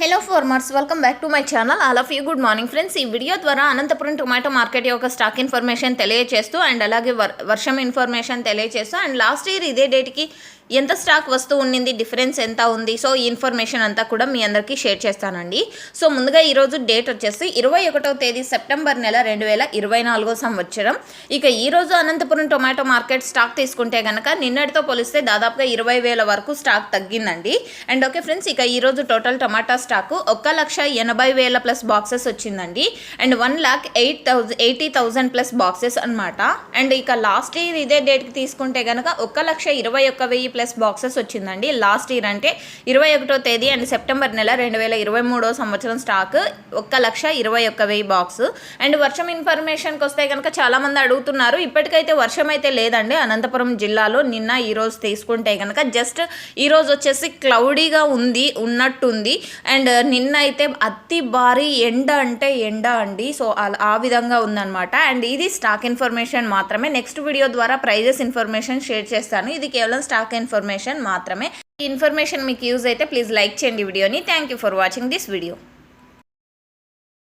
Hello farmers, welcome back to my channel. All of you good morning friends. ఈ video ద్వారా Anantapuram tomato market యొక్క stock information తెలియజేస్తూ and అలాగే వర్షం information తెలియజేస్తూ అండ్ లాస్ట్ ఇయర్ ఇదే డేట్కి ఎంత స్టాక్ వస్తూ ఉండింది, డిఫరెన్స్ ఎంత ఉంది, సో ఈ ఇన్ఫర్మేషన్ అంతా కూడా మీ అందరికీ షేర్ చేస్తానండి. సో ముందుగా ఈరోజు డేట్ వచ్చేసి 21వ తేదీ సెప్టెంబర్ నెల 2024 సంవత్సరం. ఇక ఈరోజు అనంతపురం టొమాటో మార్కెట్ స్టాక్ తీసుకుంటే కనుక నిన్నటితో పోలిస్తే దాదాపుగా 20,000 వరకు స్టాక్ తగ్గిందండి. అండ్ ఓకే ఫ్రెండ్స్, ఇక ఈరోజు total tomato stock 1,80,000 plus boxes వచ్చిందండి. అండ్ 1,80,000 ప్లస్ బాక్సెస్ అనమాట. అండ్ ఇక లాస్ట్ ఇయర్ ఇదే డేట్కి తీసుకుంటే కనుక 1,21,000 ప్లస్ బాక్సెస్ వచ్చిందండి. లాస్ట్ ఇయర్ అంటే 21వ తేదీ అండ్ సెప్టెంబర్ నెల 2023 సంవత్సరం స్టాక్ 1,21,000 బాక్స్. అండ్ వర్షం ఇన్ఫర్మేషన్కి వస్తే కనుక చాలామంది అడుగుతున్నారు. ఇప్పటికైతే వర్షం అయితే లేదండి అనంతపురం జిల్లాలో. నిన్న ఈరోజు తీసుకుంటే కనుక జస్ట్ ఈరోజు వచ్చేసి క్లౌడీగా ఉన్నట్టుంది. అండ్ నిన్న అయితే అతి భారీ ఎండ అంటే ఎండ అండి. సో ఆ విధంగా ఉందన్నమాట. అండ్ ఇది స్టాక్ ఇన్ఫర్మేషన్ మాత్రమే. నెక్స్ట్ వీడియో ద్వారా ప్రైజెస్ ఇన్ఫర్మేషన్ షేర్ చేస్తాను. ఇది కేవలం స్టాక్ ఇన్ఫర్మేషన్ మాత్రమే. ఈ ఇన్ఫర్మేషన్ మీకు యూజ్ అయితే ప్లీజ్ లైక్ చేయండి వీడియోని. Thank you for watching this video.